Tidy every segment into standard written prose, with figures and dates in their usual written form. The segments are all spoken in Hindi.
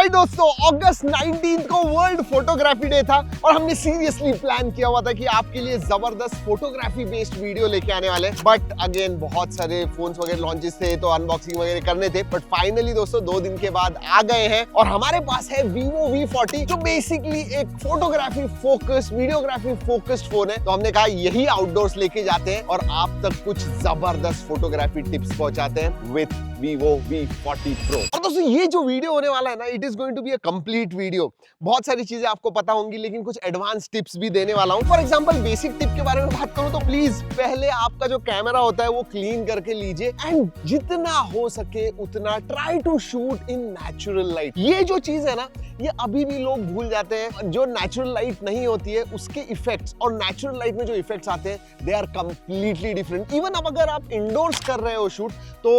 हाय दोस्तों, अगस्त 19 को वर्ल्ड फोटोग्राफी डे था और हमने सीरियसली प्लान किया हुआ था कि आपके लिए जबरदस्त फोटोग्राफी बेस्ड वीडियो लेके आने वाले हैं। बट अगेन बहुत सारे फोन्स वगैरह लॉन्चेस थे तो अनबॉक्सिंग वगैरह करने थे। बट फाइनली दोस्तों 2 दिन के बाद आ गए हैं और हमारे पास है Vivo V40 जो बेसिकली एक photography focused videography focused phone है। तो हमने कहा यही आउटडोर्स लेके जाते हैं और आप तक कुछ जबरदस्त फोटोग्राफी टिप्स पहुंचाते हैं विद Vivo V40 Pro। और दोस्तों ये जो वीडियो होने वाला है ना, it is going to be a complete video. बहुत सारी चीजें आपको पता होंगी लेकिन कुछ एडवांस टिप्स भी देने वाला हूं। फॉर एग्जांपल बेसिक टिप के बारे में बात करूं तो प्लीज पहले आपका जो कैमरा होता है वो क्लीन करके लीजिए एंड जितना हो सके उतना try to shoot in natural light. ये जो चीज है ना, ये अभी भी लोग भूल जाते हैं। जो नेचुरल लाइट नहीं होती है उसके इफेक्ट्स और नेचुरल लाइट में जो इफेक्ट्स आते हैं they are completely different. Even अब अगर आप इंडोर्स कर रहे हो शूट तो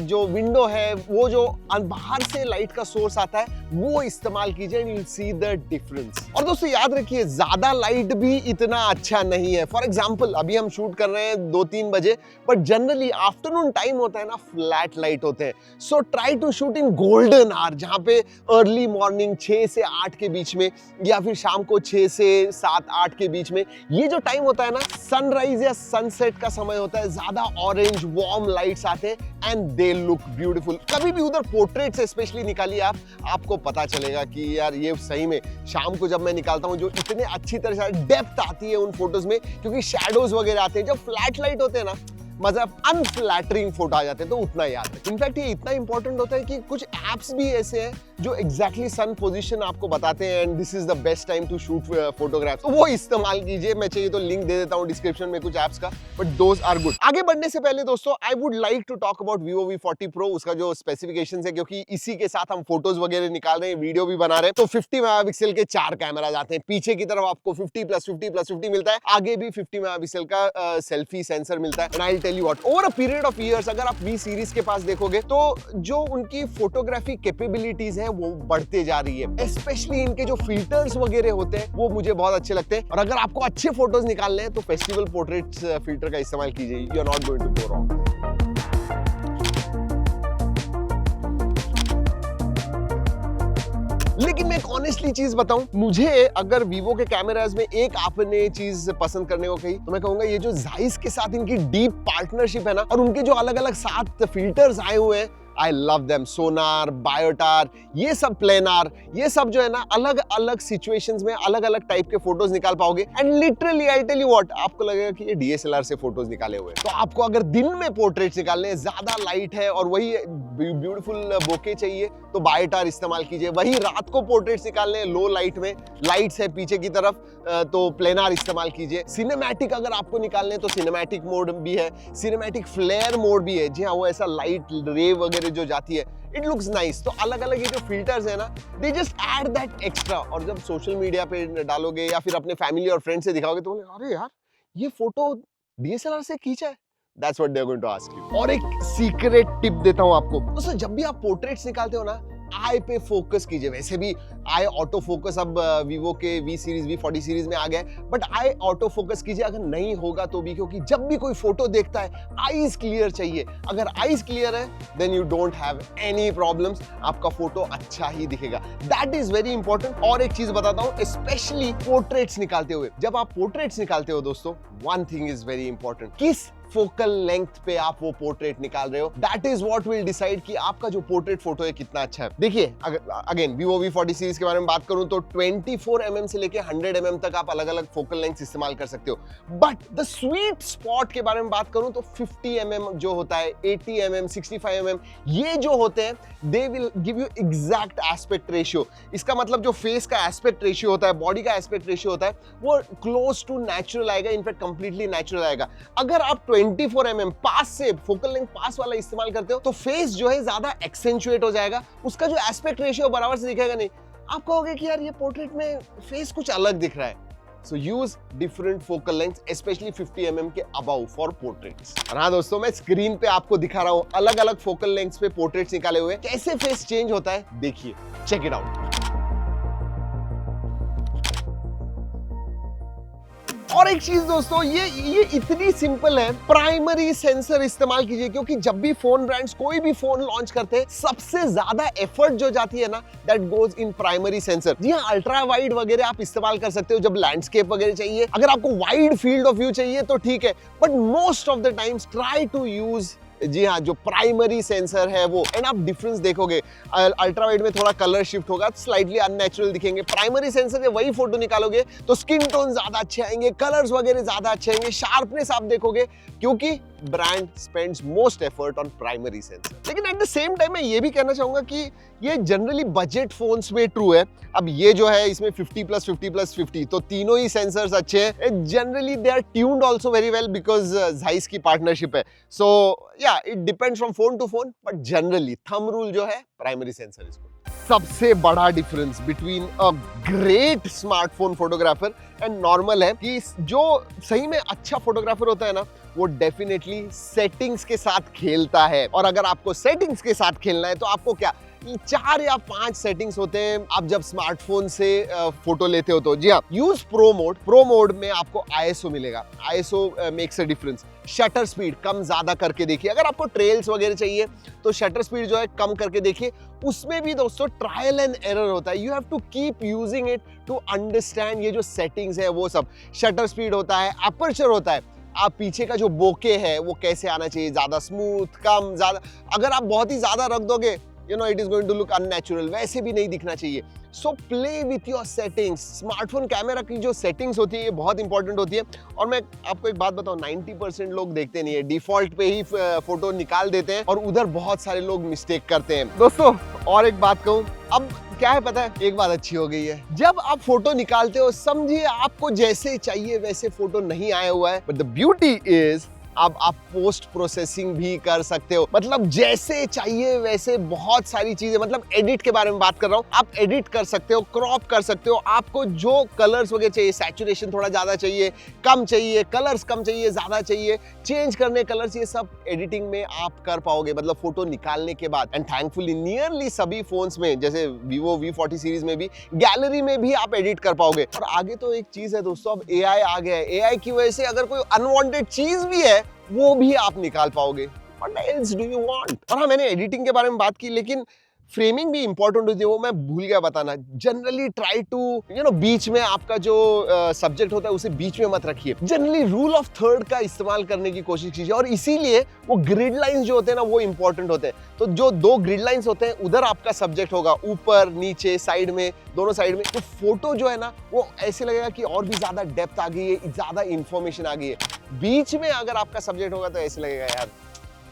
जो विंडो है वो जो बाहर से लाइट का सोर्स आता है वो इस्तेमाल कीजिए and you will see the difference. और दोस्तों याद रखिए ज्यादा लाइट भी इतना अच्छा नहीं है। फॉर एग्जांपल अभी हम शूट कर रहे हैं 2-3 बजे, बट जनरली आफ्टरनून टाइम होता है ना, फ्लैट लाइट होते हैं। So try to shoot in golden hour, जहां पे अर्ली मॉर्निंग 6 से 8 के बीच में या फिर शाम को 6 से 7-8 के बीच में। ये जो टाइम होता है ना, सनराइज या सनसेट का समय होता है। ज्यादा ऑरेंज वार्म लाइट्स आते हैं एंड दे लुक ब्यूटीफुल। कभी भी उधर पोर्ट्रेट्स स्पेशली निकालिए आपको पता चलेगा कि यार ये सही में शाम को जब मैं निकालता हूं जो इतने अच्छी तरह से डेप्थ आती है उन फोटोज में, क्योंकि शैडोज वगैरह आते हैं। जब फ्लैट लाइट होते हैं ना, मतलब अनफ्लैटरिंग फोटो आ जाते हैं। तो उतना याद है। इनफैक्ट ये इतना इंपॉर्टेंट होता है कि कुछ एप्स भी ऐसे हैं जो एग्जैक्टली सन पोजीशन आपको बताते हैं and this is the best time to shoot photographs. तो वो इस्तेमाल कीजिए। मैं चाहिए तो लिंक दे देता हूं डिस्क्रिप्शन में कुछ एप्स का, बट दोस आर गुड। आगे बढ़ने से पहले दोस्तों I would like to talk about Vivo V40 Pro, उसका जो स्पेसिफिकेशंस है, क्योंकि इसी के साथ हम फोटोज वगैरह निकाल रहे हैं, वीडियो भी बना रहे हैं। तो 50 मेगापिक्सल के 4 कैमराज आते हैं। पीछे की तरफ आपको 50+50+50 मिलता है, आगे भी 50 मेगापिक्सल का सेल्फी सेंसर मिलता है। And I will tell you what, over a period of years अगर आप V सीरीज के पास देखोगे तो जो उनकी फोटोग्राफी कैपेबिलिटीज हैं वो बढ़ते जा रही है। स्पेशली इनके जो फिल्टर्स वगैरह होते हैं वो मुझे बहुत अच्छे लगते हैं। और अगर आपको अच्छे फोटोज निकालने हैं तो फेस्टिवल पोर्ट्रेट्स फिल्टर का इस्तेमाल कीजिए। You are not going to go wrong. लेकिन मैं एक ऑनेस्टली चीज बताऊं, मुझे अगर Vivo के कैमराज में एक आपने चीज पसंद करने को कही तो मैं कहूंगा ये जो Zeiss के साथ इनकी डीप पार्टनरशिप है ना, और उनके जो अलग अलग 7 फिल्टर्स आए हुए हैं, आई लव देम। सोनार, बायोटार, ये सब प्लेनार, ये सब जो है ना, अलग अलग सिचुएशंस में अलग अलग टाइप के फोटोज निकाल पाओगे। And literally I tell you what, आपको लगेगा कि ये DSLR से फोटोज निकाले हुए। तो आपको अगर दिन में पोर्ट्रेट्स निकालने हैं, ज्यादा लाइट है और वही ब्यूटीफुल बोके चाहिए तो बायोटार इस्तेमाल कीजिए। वही रात को पोर्ट्रेट्स निकालने हैं लो लाइट में, लाइट्स है पीछे की तरफ, तो प्लेनार इस्तेमाल कीजिए। सिनेमैटिक अगर आपको निकालने हैं तो सिनेमैटिक मोड भी है, सिनेमैटिक फ्लेयर मोड भी है। जी हाँ, वो ऐसा लाइट रे वगैरह जो जाती है, इट लुक्स नाइस। तो अलग अलग ये जो फिल्टर्स है ना, they just add that extra. और जब सोशल मीडिया पे डालोगे या फिर अपने फैमिली और फ्रेंड से दिखाओगे तो बोले, अरे यार ये फोटो DSLR से खींचा है। That's what they're going to ask you। और एक सीक्रेट टिप देता हूं आपको। दोस्तों जब भी आप पोर्ट्रेट्स निकालते हो ना, आई पे फोकस कीजिए। वैसे भी आई ऑटो फोकस अब Vivo के V सीरीज V40 सीरीज में आ गया है, बट आई ऑटो फोकस कीजिए अगर नहीं होगा तो भी, क्योंकि जब भी कोई फोटो देखता है आईज क्लियर चाहिए। अगर आईज क्लियर है then you don't have any problems, आपका फोटो अच्छा ही दिखेगा। That is very important. और एक चीज बताता हूं, स्पेशली पोर्ट्रेट्स निकालते हुए, जब आप पोर्ट्रेट्स निकालते हो दोस्तों, one thing is very important, किस फोकल लेंथ पे आप वो पोर्ट्रेट निकाल रहे हो, that is what will decide कि आपका जो पोर्ट्रेट फोटो है कितना अच्छा है। देखिए अगेन Vivo V40 सीरीज के बारे में बात करूं तो 24 mm से लेके 100 mm तक आप अलग अलग फोकल लेंथ इस्तेमाल कर सकते हो। बट द स्वीट स्पॉट के बारे में बात करूं तो 50 mm जो होता है, 80 mm, 65 mm, ये जो होते हैं they will give you exact aspect ratio. इसका मतलब जो फेस का एस्पेक्ट रेशियो होता है, बॉडी का एस्पेक्ट रेशियो होता है, वो क्लोज टू नेचुरल आएगा, इनफैक्ट कंप्लीटली नेचुरल आएगा। अगर आप 24 mm पास से फोकल लेंथ पास वाला इस्तेमाल करते हो तो फेस जो है ज्यादा एक्सेंचुएट हो जाएगा, उसका जो एस्पेक्ट रेशियो बराबर से दिखेगा नहीं। आप कहोगे कि यार ये पोर्ट्रेट में फेस कुछ अलग दिख रहा है। So use different focal lengths, especially 50 mm के above for portraits। और हाँ दोस्तों, मैं स्क्रीन पे आपको दिखा रहा हूँ अलग अलग फोकल लेंथ्स पे पोर्ट्रेट्स निकाले हुए। कैसे फेस चेंज होता है देखिए, चेक इट आउट। और एक चीज दोस्तों, ये इतनी सिंपल है, प्राइमरी सेंसर इस्तेमाल कीजिए, क्योंकि जब भी फोन ब्रांड्स कोई भी फोन लॉन्च करते हैं सबसे ज्यादा एफर्ट जो जाती है ना, that goes in primary sensor. जी हाँ, अल्ट्रा वाइड वगैरह आप इस्तेमाल कर सकते हो जब लैंडस्केप वगैरह चाहिए, अगर आपको वाइड फील्ड ऑफ व्यू चाहिए तो ठीक है, but most of the times try to use, जी हाँ, जो प्राइमरी सेंसर है वो। एंड आप डिफरेंस देखोगे, अल्ट्रा वाइड में थोड़ा कलर शिफ्ट होगा, स्लाइटली अननेचुरल दिखेंगे। प्राइमरी सेंसर से वही फोटो निकालोगे तो स्किन टोन ज्यादा अच्छे आएंगे, कलर्स वगैरह ज्यादा अच्छे आएंगे, शार्पनेस आप देखोगे, क्योंकि brand spends most effort on primary sensor. लेकिन एट द सेम टाइम मैं ये भी कहना चाहूंगा कि ये जनरली बजट फोन्स में ट्रू है। अब ये जो है इसमें 50+50+50, तो तीनों ही सेंसर्स अच्छे हैं। Generally they are tuned also very well because Zeiss की पार्टनरशिप है। So yeah it depends from phone to phone, but generally thumb rule जो है प्राइमरी सेंसर इसको। सबसे बड़ा difference between a great smartphone photographer and normal है कि जो सही में अच्छा फोटोग्राफर होता है ना, वो डेफिनेटली सेटिंग्स के साथ खेलता है। और अगर आपको सेटिंग्स के साथ खेलना है तो आपको क्या 4 या 5 सेटिंग्स होते हैं आप जब स्मार्टफोन से फोटो लेते हो तो। जी हाँ, use pro mode. Pro mode में आपको ISO मिलेगा। ISO makes a difference. Shutter speed कम ज्यादा करके देखिए। अगर आपको ट्रेल्स वगैरह चाहिए तो शटर स्पीड जो है कम करके देखिए। उसमें भी दोस्तों ट्रायल एंड एरर होता है। You have to keep using it to understand ये जो सेटिंग्स है वो सब। शटर स्पीड होता है, अपर्चर होता है, आप पीछे का जो बोके है वो कैसे आना चाहिए, ज्यादा स्मूथ, कम, ज्यादा। अगर आप बहुत ही ज्यादा रख दोगे, you know, it is going to look unnatural, वैसे भी नहीं दिखना चाहिए। So play with your settings। Smartphone camera की जो सेटिंग्स होती है ये बहुत इंपॉर्टेंट होती है। और मैं आपको एक बात बताऊं, 90% लोग देखते नहीं है, डिफॉल्ट पे ही फोटो निकाल देते हैं और उधर बहुत सारे लोग मिस्टेक करते हैं। दोस्तों और एक बात कहूं, अब क्या है पता है, एक बात अच्छी हो गई है, जब आप फोटो निकालते हो समझिए आपको जैसे चाहिए वैसे फोटो नहीं आया हुआ है, बट द ब्यूटी इज अब आप पोस्ट प्रोसेसिंग भी कर सकते हो। मतलब जैसे चाहिए वैसे बहुत सारी चीजें, मतलब एडिट के बारे में बात कर रहा हूं, आप एडिट कर सकते हो, क्रॉप कर सकते हो। आपको जो कलर्स वगैरह चाहिए, सैचुरेशन थोड़ा ज्यादा चाहिए, कम चाहिए, कलर्स कम चाहिए, ज्यादा चाहिए, चेंज करने कलर्स, ये सब एडिटिंग में आप कर पाओगे, मतलब फोटो निकालने के बाद। एंड थैंकफुली नियरली सभी फोन्स में, जैसे Vivo V40 सीरीज में भी, गैलरी में भी आप एडिट कर पाओगे। और आगे तो एक चीज है दोस्तों, अब AI आ गया है। AI की वजह से अगर कोई अनवांटेड चीज भी है वो भी आप निकाल पाओगे। What else do you want? और हाँ, मैंने एडिटिंग के बारे में बात की, लेकिन फ्रेमिंग भी इंपॉर्टेंट होती है, वो मैं भूल गया बताना। जनरली ट्राई टू बीच में आपका जो सब्जेक्ट होता है उसे बीच में मत रखिए। जनरली रूल ऑफ थर्ड का इस्तेमाल करने की कोशिश कीजिए, और इसीलिए वो ग्रिड लाइंस जो होते हैं ना वो इंपॉर्टेंट होते हैं। तो जो 2 ग्रिड लाइंस होते हैं उधर आपका सब्जेक्ट होगा, ऊपर नीचे साइड में, दोनों साइड में। तो फोटो जो है ना वो ऐसे लगेगा कि और भी ज्यादा डेप्थ आ गई है, ज्यादा इंफॉर्मेशन आ गई है। बीच में अगर आपका सब्जेक्ट होगा तो ऐसे लगेगा यार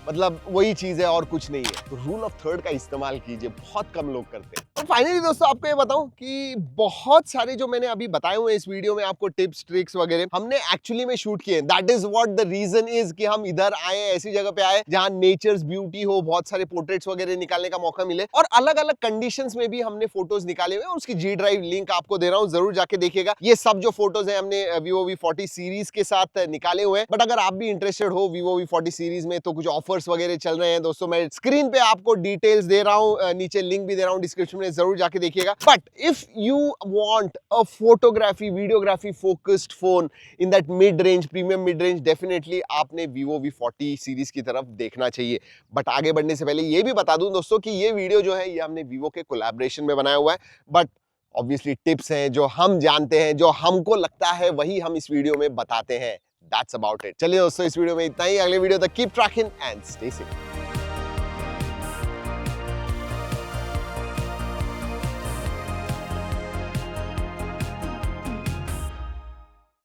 मतलब वही चीज है और कुछ नहीं है। तो रूल ऑफ थर्ड का इस्तेमाल कीजिए, बहुत कम लोग करते हैं। और फाइनली दोस्तों आपको ये बताऊं कि बहुत सारे जो मैंने अभी बताए हुए इस वीडियो में आपको टिप्स ट्रिक्स वगैरह हमने एक्चुअली में शूट किए। That is what the reason is कि हम इधर आए, ऐसी जगह पे आए जहां नेचर्स ब्यूटी हो, बहुत सारे पोर्ट्रेट्स वगैरह निकालने का मौका मिले, और अलग अलग कंडीशंस में भी हमने फोटोज निकाले हुए। और उसकी G ड्राइव लिंक आपको दे रहा हूं, जरूर जाके देखिएगा। ये सब जो फोटोज है हमने Vivo V40 सीरीज के साथ निकाले हुए हैं। बट अगर आप भी इंटरेस्टेड हो Vivo V40 सीरीज में तो कुछ ऑफर्स वगैरह चल रहे हैं दोस्तों। मैं स्क्रीन पे आपको डिटेल्स दे रहा हूं, नीचे लिंक भी दे रहा हूं डिस्क्रिप्शन में, जरूर जाके देखिएगा। But if you want a photography videography focused phone in that mid range, premium mid range, definitely आपने Vivo V40 सीरीज की तरफ देखना चाहिए। बट आगे बढ़ने से पहले ये भी बता दूं दोस्तों कि ये वीडियो जो है ये हमने Vivo के कोलैबोरेशन में बनाया हुआ है। बट ऑब्वियसली टिप्स हैं जो हम जानते हैं, जो हमको लगता है वही हम इस वीडियो में बताते हैं। That's about it। चलिए दोस्तों इस वीडियो में इतना ही। अगले वीडियो तक keep trekking and stay safe.